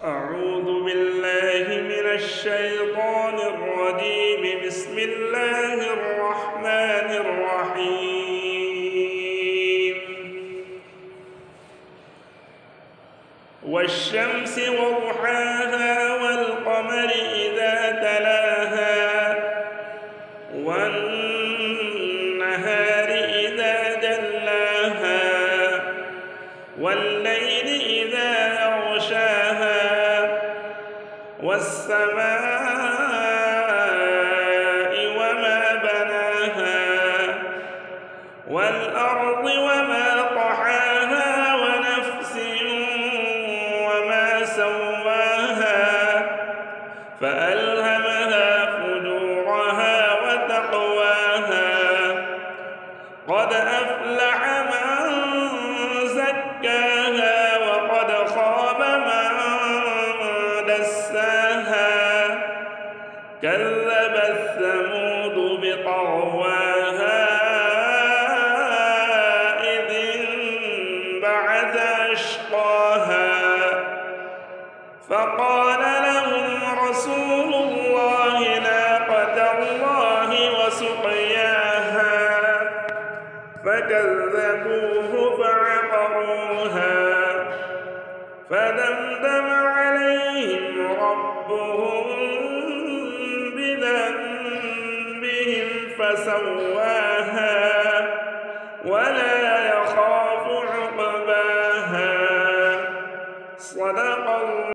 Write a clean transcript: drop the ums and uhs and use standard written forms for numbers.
أعوذ بالله من الشيطان الرجيم. بسم الله الرحمن الرحيم. والشمس وضحاها والقمر إذا تلاها والنهار إذا جلاها والليل إذا يغشاها والسماء وما بناها والأرض وما طحاها ونفس وما سواها فألهمها فجورها وتقواها قد أفلح من زكاها وقد خاب من دساها كذبت ثمود بطغواها إذ انبعث أشقاها فقال لهم رسول الله ناقة الله وسقياها فكذبوه فعقروها فدمدم عليهم ربهم بذنبهم فسواها ولا